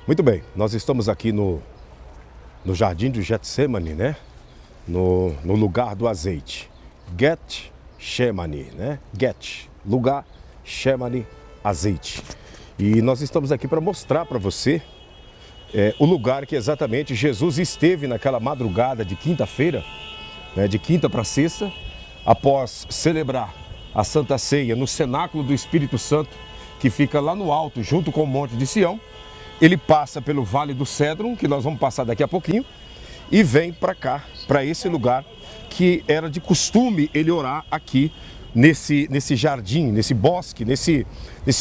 Muito bem, nós estamos aqui no Jardim do Getsemane, né? No lugar do azeite. Getsemane, né? Lugar, Shemane, azeite. E nós estamos aqui para mostrar para você o lugar que exatamente Jesus esteve naquela madrugada de quinta-feira, né? De quinta para sexta, após celebrar a Santa Ceia no cenáculo do Espírito Santo, que fica lá no alto, junto com o Monte de Sião. Ele passa pelo Vale do Cédron, que nós vamos passar daqui a pouquinho, e vem para cá, para esse lugar que era de costume ele orar aqui, nesse jardim, nesse bosque, nesse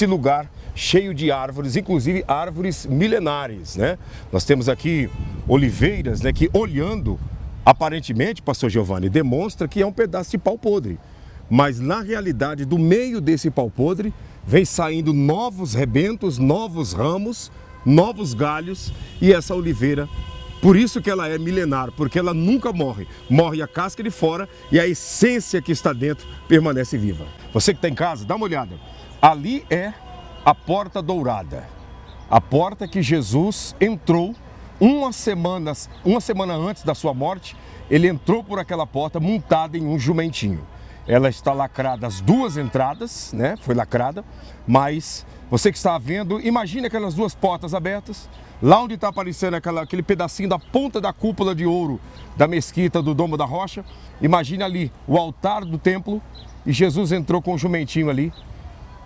lugar cheio de árvores, inclusive árvores milenares, né? Nós temos aqui oliveiras, né, que olhando, aparentemente, pastor Giovanni, demonstra que é um pedaço de pau podre. Mas na realidade, do meio desse pau podre, vem saindo novos rebentos, novos ramos, novos galhos, e essa oliveira, por isso que ela é milenar, porque ela nunca morre. Morre a casca de fora e a essência que está dentro permanece viva. Você que está em casa, dá uma olhada. Ali é a Porta Dourada, a porta que Jesus entrou uma semana antes da sua morte. Ele entrou por aquela porta montado em um jumentinho. Ela está lacrada, as duas entradas, né? Foi lacrada, mas você que está vendo, imagine aquelas duas portas abertas, lá onde está aparecendo aquele pedacinho da ponta da cúpula de ouro da mesquita do Domo da Rocha. Imagine ali o altar do templo, e Jesus entrou com o jumentinho ali,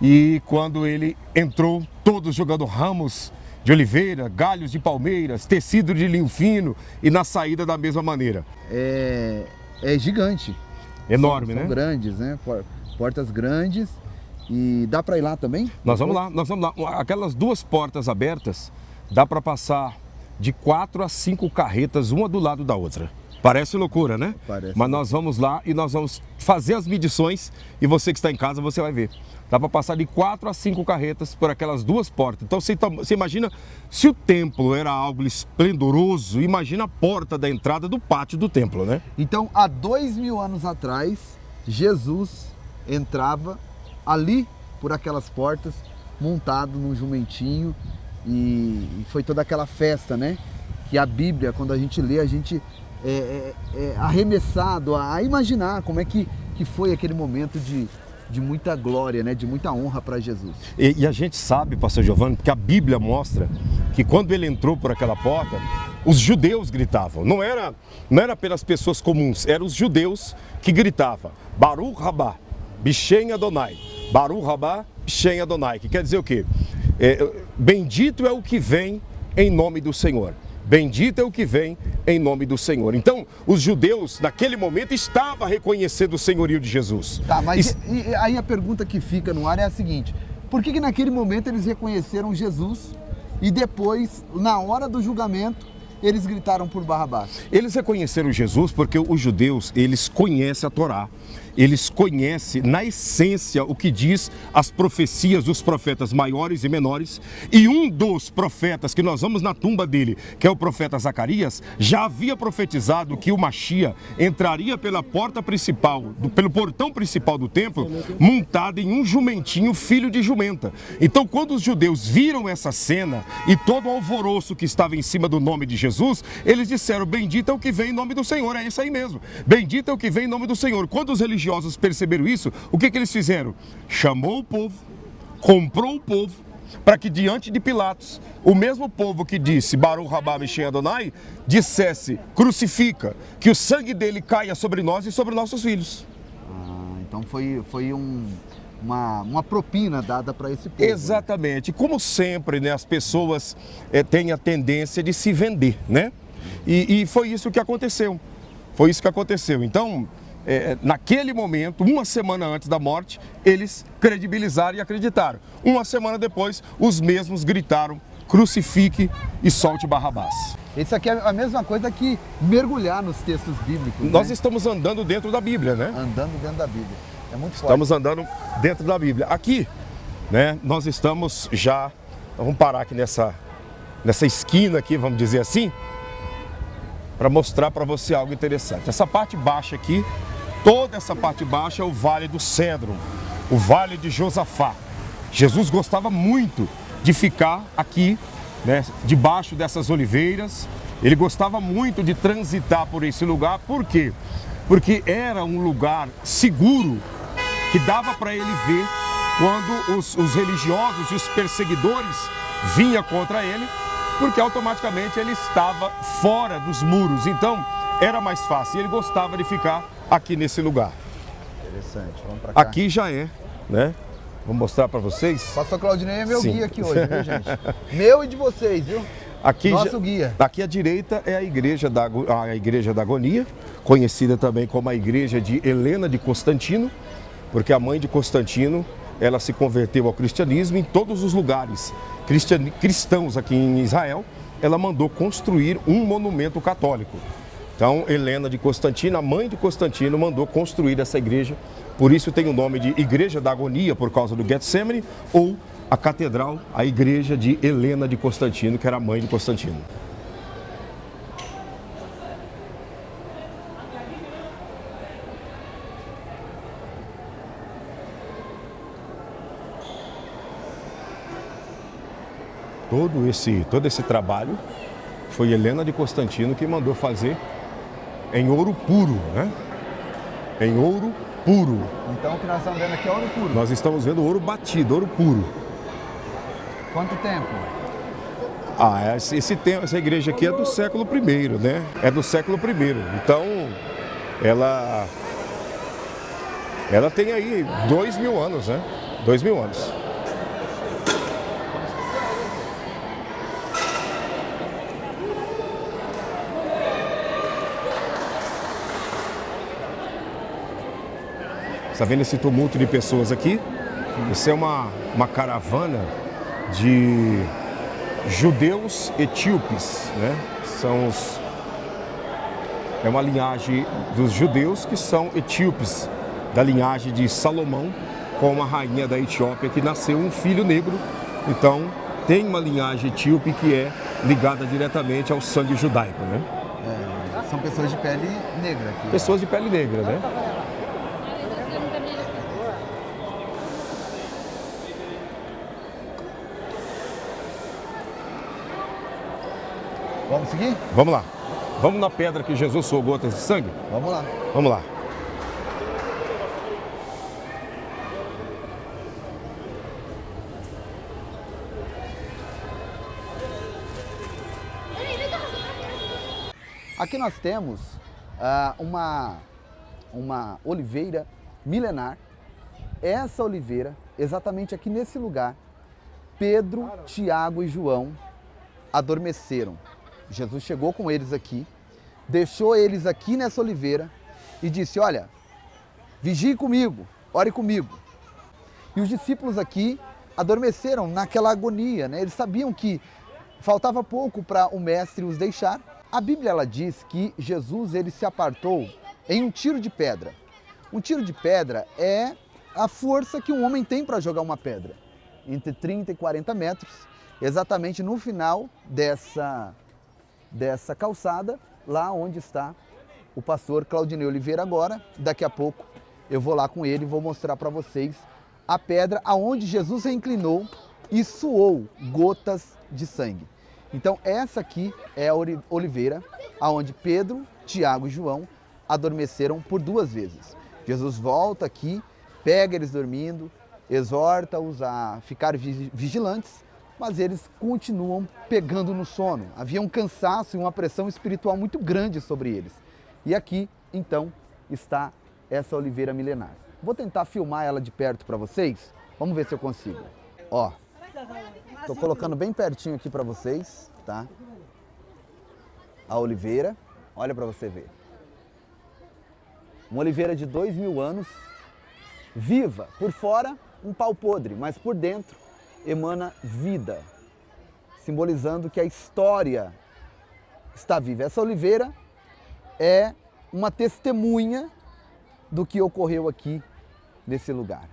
e quando ele entrou, todos jogando ramos de oliveira, galhos de palmeiras, tecido de linho fino, e na saída da mesma maneira. É gigante. Enorme, são né? Grandes, né? Portas grandes. E dá para ir lá também? Nós vamos lá. Aquelas duas portas abertas, dá para passar de 4 a 5 carretas, uma do lado da outra. Parece loucura, né? Parece. Mas nós vamos lá e nós vamos fazer as medições, e você que está em casa, você vai ver. Dá para passar de 4 a 5 carretas por aquelas duas portas. Então você imagina, se o templo era algo esplendoroso, imagina a porta da entrada do pátio do templo, né? Então, há 2000 anos atrás, Jesus entrava ali por aquelas portas, montado num jumentinho, e foi toda aquela festa, né? Que a Bíblia, quando a gente lê, a gente é arremessado a imaginar como é que foi aquele momento de muita glória, né? De muita honra para Jesus. E a gente sabe, pastor Giovanni, porque a Bíblia mostra que quando ele entrou por aquela porta, os judeus gritavam. Não era apenas pessoas comuns, eram os judeus que gritavam: Baruch Rabá, Bishem Adonai. Baruch Rabá, Bishem Adonai. Que quer dizer o quê? Bendito é o que vem em nome do Senhor. Bendito é o que vem em nome do Senhor. Então, os judeus, naquele momento, estavam reconhecendo o senhorio de Jesus. Tá, mas e aí a pergunta que fica no ar é a seguinte: por que naquele momento eles reconheceram Jesus e depois, na hora do julgamento, eles gritaram por Barrabás? Eles reconheceram Jesus porque os judeus, eles conhecem a Torá. Eles conhecem na essência o que diz as profecias dos profetas maiores e menores. E um dos profetas, que nós vamos na tumba dele, que é o profeta Zacarias, já havia profetizado que o Machia entraria pela porta principal, pelo portão principal do templo, montado em um jumentinho, filho de jumenta. Então, quando os judeus viram essa cena e todo o alvoroço que estava em cima do nome de Jesus, eles disseram: bendito é o que vem em nome do Senhor. É isso aí mesmo. Bendito é o que vem em nome do Senhor. Quando os religiosos perceberam isso, o que eles fizeram? Chamou o povo, comprou o povo, para que diante de Pilatos, o mesmo povo que disse Baruch Rabá Bishem Adonai, dissesse: crucifica, que o sangue dele caia sobre nós e sobre nossos filhos. Então foi uma propina dada para esse povo. Exatamente. Como sempre, né, as pessoas têm a tendência de se vender, né? E foi isso que aconteceu. Foi isso que aconteceu. Então, naquele momento, uma semana antes da morte, eles credibilizaram e acreditaram. Uma semana depois, os mesmos gritaram: crucifique e solte Barrabás. Isso aqui é a mesma coisa que mergulhar nos textos bíblicos. Nós né? estamos andando dentro da Bíblia, né? Andando dentro da Bíblia. É muito forte. Estamos andando dentro da Bíblia. Aqui, né, nós estamos já... Vamos parar aqui nessa esquina aqui, vamos dizer assim, para mostrar para você algo interessante. Essa parte baixa aqui, toda essa parte baixa é o Vale do Cédron, o Vale de Josafá. Jesus gostava muito de ficar aqui né, debaixo dessas oliveiras. Ele gostava muito de transitar por esse lugar. Por quê? Porque era um lugar seguro que dava para ele ver quando os religiosos e os perseguidores vinham contra ele, porque automaticamente ele estava fora dos muros. Então era mais fácil. E ele gostava de ficar aqui nesse lugar. Interessante, vamos pra cá. Aqui já é, né? Vou mostrar para vocês. Pastor Claudinei é meu Sim. guia aqui hoje, viu, gente? Meu e de vocês, viu? Aqui Nosso guia. Aqui à direita é a Igreja da Agonia, conhecida também como a Igreja de Helena de Constantino, porque a mãe de Constantino, ela se converteu ao cristianismo em todos os lugares cristãos aqui em Israel. Ela mandou construir um monumento católico. Então, Helena de Constantino, a mãe de Constantino, mandou construir essa igreja. Por isso tem o nome de Igreja da Agonia, por causa do Getsemane, ou a catedral, a igreja de Helena de Constantino, que era a mãe de Constantino. Todo esse trabalho foi Helena de Constantino que mandou fazer em ouro puro, né? Em ouro puro. Então o que nós estamos vendo aqui é ouro puro. Nós estamos vendo ouro batido, ouro puro. Quanto tempo? Essa igreja aqui é do século I, né? É do século I. Então, ela tem aí 2000 anos, né? 2000 anos. Está vendo esse tumulto de pessoas aqui? Isso é uma caravana de judeus etíopes, né? É uma linhagem dos judeus que são etíopes, da linhagem de Salomão, com a rainha da Etiópia, que nasceu um filho negro. Então, tem uma linhagem etíope que é ligada diretamente ao sangue judaico, né? São pessoas de pele negra aqui. Pessoas de pele negra, né? Vamos seguir? Vamos lá. Vamos na pedra que Jesus sugou gotas de sangue? Vamos lá. Vamos lá. Aqui nós temos uma oliveira milenar. Essa oliveira, exatamente aqui nesse lugar, Pedro, Tiago e João adormeceram. Jesus chegou com eles aqui, deixou eles aqui nessa oliveira e disse: olha, vigie comigo, ore comigo. E os discípulos aqui adormeceram naquela agonia, né? Eles sabiam que faltava pouco para o mestre os deixar. A Bíblia ela diz que Jesus ele se apartou em um tiro de pedra. Um tiro de pedra é a força que um homem tem para jogar uma pedra, entre 30 e 40 metros, exatamente no final dessa calçada, lá onde está o pastor Claudinei Oliveira agora. Daqui a pouco eu vou lá com ele e vou mostrar para vocês a pedra aonde Jesus se inclinou e suou gotas de sangue. Então essa aqui é a oliveira aonde Pedro, Tiago e João adormeceram por 2 vezes. Jesus volta aqui, pega eles dormindo, exorta-os a ficar vigilantes, mas eles continuam pegando no sono. Havia um cansaço e uma pressão espiritual muito grande sobre eles. E aqui, então, está essa oliveira milenar. Vou tentar filmar ela de perto para vocês. Vamos ver se eu consigo. Ó, estou colocando bem pertinho aqui para vocês, tá? A oliveira, olha para você ver. Uma oliveira de 2000 anos, viva, por fora um pau podre, mas por dentro emana vida, simbolizando que a história está viva. Essa oliveira é uma testemunha do que ocorreu aqui nesse lugar.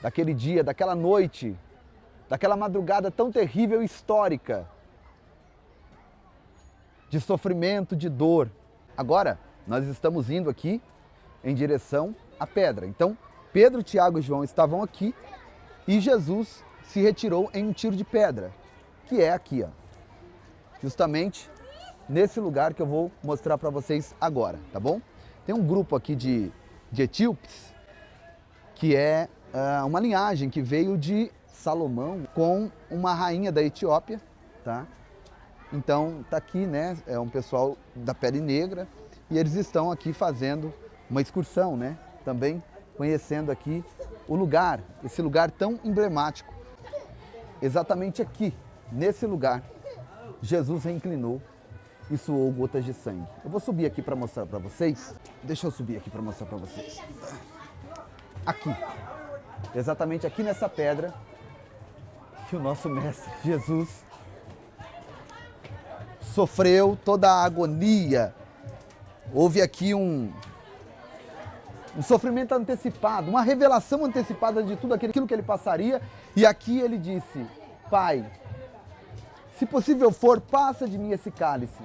Daquele dia, daquela noite, daquela madrugada tão terrível e histórica, de sofrimento, de dor. Agora, nós estamos indo aqui em direção à pedra. Então, Pedro, Tiago e João estavam aqui e Jesus se retirou em um tiro de pedra. que é aqui, ó. Justamente nesse lugar que eu vou mostrar para vocês agora, tá bom? Tem um grupo aqui de etíopes, que é uma linhagem que veio de Salomão com uma rainha da Etiópia, tá? Então tá aqui, né? É um pessoal da pele negra e eles estão aqui fazendo uma excursão, né? Também conhecendo aqui o lugar, esse lugar tão emblemático. Exatamente aqui, nesse lugar, Jesus reinclinou e suou gotas de sangue. Eu vou subir aqui para mostrar para vocês. Deixa eu subir aqui para mostrar para vocês. Aqui, exatamente aqui nessa pedra, que o nosso mestre Jesus sofreu toda a agonia. Houve aqui um sofrimento antecipado, uma revelação antecipada de tudo aquilo que ele passaria. E aqui ele disse: Pai, se possível for, passa de mim esse cálice,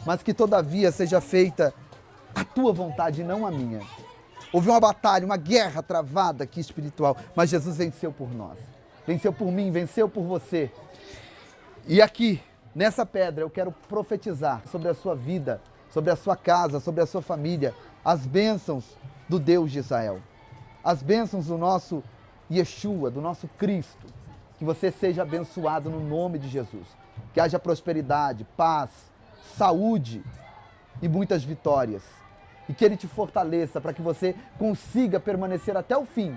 mas que todavia seja feita a tua vontade e não a minha. Houve uma batalha, uma guerra travada aqui espiritual, mas Jesus venceu por nós. Venceu por mim, venceu por você. E aqui, nessa pedra, eu quero profetizar sobre a sua vida, sobre a sua casa, sobre a sua família, as bênçãos do Deus de Israel. As bênçãos do nosso Yeshua, do nosso Cristo. Que você seja abençoado no nome de Jesus. Que haja prosperidade, paz, saúde e muitas vitórias. E que Ele te fortaleça para que você consiga permanecer até o fim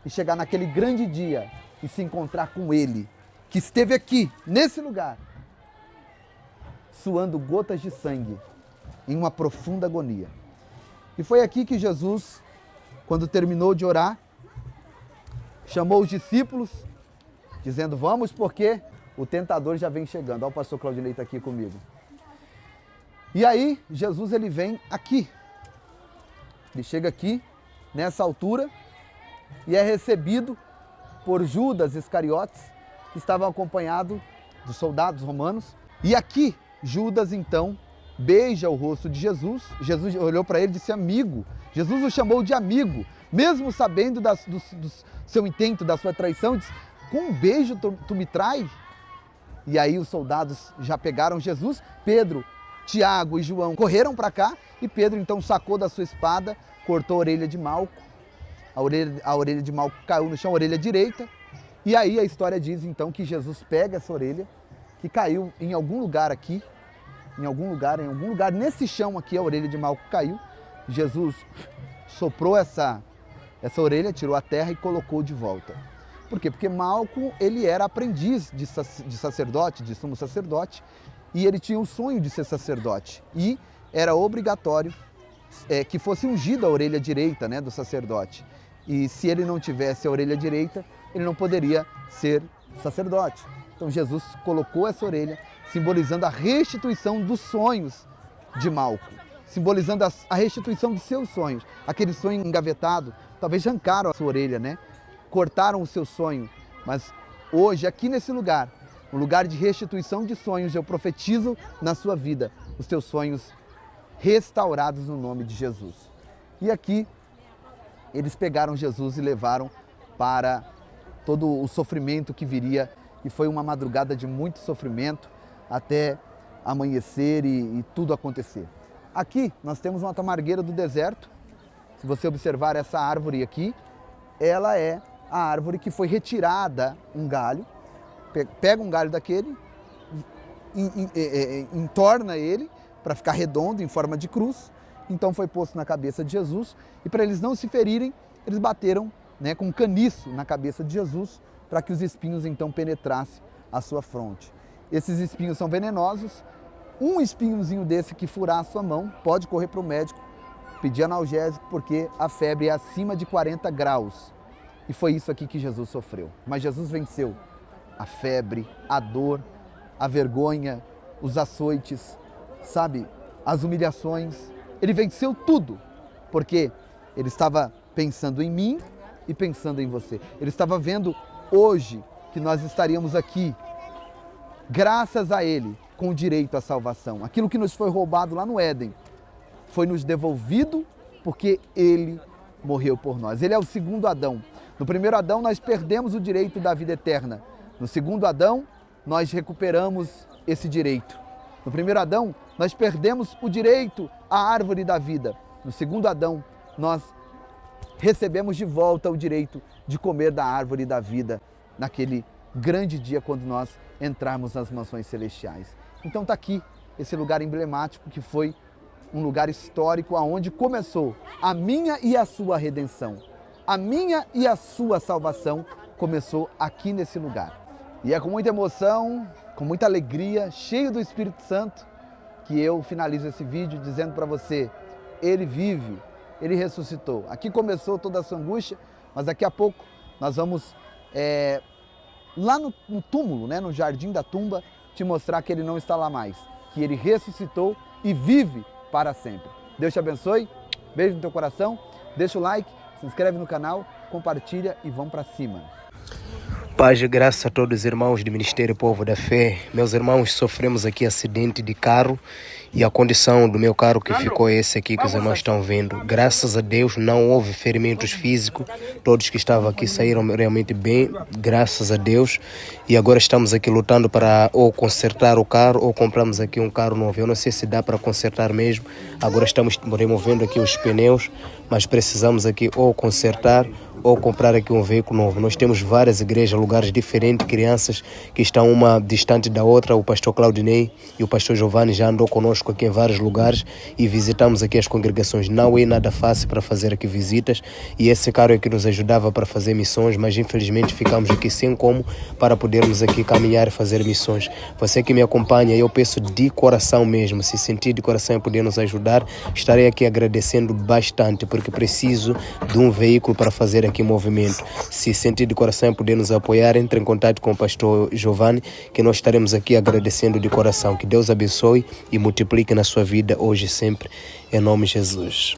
e chegar naquele grande dia e se encontrar com Ele, que esteve aqui, nesse lugar, suando gotas de sangue em uma profunda agonia. E foi aqui que Jesus, quando terminou de orar, chamou os discípulos, dizendo: vamos, porque o tentador já vem chegando. Olha o pastor Claudinei está aqui comigo. E aí, Jesus ele vem aqui. Ele chega aqui, nessa altura, e é recebido por Judas Iscariotes, que estava acompanhado dos soldados romanos. E aqui, Judas, então, beija o rosto de Jesus. Jesus olhou para ele e disse: amigo. Jesus o chamou de amigo, mesmo sabendo do seu intento, da sua traição. Disse: com um beijo tu me trai? E aí os soldados já pegaram Jesus. Pedro, Tiago e João correram para cá e Pedro então sacou da sua espada, cortou a orelha de Malco. A orelha de Malco caiu no chão, a orelha direita. E aí a história diz então que Jesus pega essa orelha, que caiu em algum lugar aqui, em algum lugar nesse chão aqui, a orelha de Malco caiu. Jesus soprou essa orelha, tirou a terra e colocou de volta. Por quê? Porque Malco, ele era aprendiz de sacerdote, de sumo sacerdote, e ele tinha o sonho de ser sacerdote. E era obrigatório que fosse ungida a orelha direita, né, do sacerdote. E se ele não tivesse a orelha direita, ele não poderia ser sacerdote. Então Jesus colocou essa orelha, simbolizando a restituição dos sonhos de Malco, simbolizando a restituição dos seus sonhos. Aquele sonho engavetado, talvez arrancaram a sua orelha, né? Cortaram o seu sonho. Mas hoje, aqui nesse lugar, um lugar de restituição de sonhos, eu profetizo na sua vida os teus sonhos restaurados no nome de Jesus. E aqui, eles pegaram Jesus e levaram para todo o sofrimento que viria. E foi uma madrugada de muito sofrimento até amanhecer e tudo acontecer. Aqui nós temos uma tamargueira do deserto. Se você observar essa árvore aqui, ela é a árvore que foi retirada um galho. Pega um galho daquele, entorna ele para ficar redondo em forma de cruz. Então foi posto na cabeça de Jesus e para eles não se ferirem, eles bateram, né, com um caniço na cabeça de Jesus para que os espinhos então penetrassem a sua fronte. Esses espinhos são venenosos. Um espinhozinho desse que furar a sua mão, pode correr para o médico, pedir analgésico, porque a febre é acima de 40 graus. E foi isso aqui que Jesus sofreu. Mas Jesus venceu a febre, a dor, a vergonha, os açoites, sabe, as humilhações. Ele venceu tudo, porque ele estava pensando em mim e pensando em você. Ele estava vendo hoje que nós estaríamos aqui, graças a Ele, com direito à salvação. Aquilo que nos foi roubado lá no Éden foi nos devolvido porque Ele morreu por nós. Ele é o segundo Adão. No primeiro Adão nós perdemos o direito da vida eterna. No segundo Adão nós recuperamos esse direito. No primeiro Adão, nós perdemos o direito à árvore da vida. No segundo Adão, nós recebemos de volta o direito de comer da árvore da vida naquele grande dia quando nós entrarmos nas mansões celestiais. Então está aqui esse lugar emblemático que foi um lugar histórico aonde começou a minha e a sua redenção. A minha e a sua salvação começou aqui nesse lugar. E é com muita emoção, com muita alegria, cheio do Espírito Santo, que eu finalizo esse vídeo dizendo para você, Ele vive, Ele ressuscitou. Aqui começou toda a sua angústia, mas daqui a pouco nós vamos lá no túmulo, né, no jardim da tumba, te mostrar que Ele não está lá mais, que Ele ressuscitou e vive para sempre. Deus te abençoe, beijo no teu coração, deixa o like, se inscreve no canal, compartilha e vamos para cima. Paz e graça a todos os irmãos do Ministério Povo da Fé. Meus irmãos, sofremos aqui acidente de carro e a condição do meu carro que ficou esse aqui que os irmãos estão vendo. Graças a Deus não houve ferimentos físicos, todos que estavam aqui saíram realmente bem, graças a Deus. E agora estamos aqui lutando para ou consertar o carro ou compramos aqui um carro novo. Eu não sei se dá para consertar mesmo, agora estamos removendo aqui os pneus, mas precisamos aqui ou consertar ou comprar aqui um veículo novo. Nós temos várias igrejas, lugares diferentes, crianças que estão uma distante da outra. O pastor Claudinei e o pastor Giovanni já andou conosco aqui em vários lugares e visitamos aqui as congregações. Não é nada fácil para fazer aqui visitas e esse carro é que nos ajudava para fazer missões, mas infelizmente ficamos aqui sem como para podermos aqui caminhar e fazer missões. Você que me acompanha, eu peço de coração mesmo, se sentir de coração e poder nos ajudar, estarei aqui agradecendo bastante, porque preciso de um veículo para fazer aqui movimento. Se sentir de coração e poder nos apoiar, entre em contato com o pastor Giovanni, que nós estaremos aqui agradecendo de coração. Que Deus abençoe e multiplique na sua vida hoje e sempre, em nome de Jesus.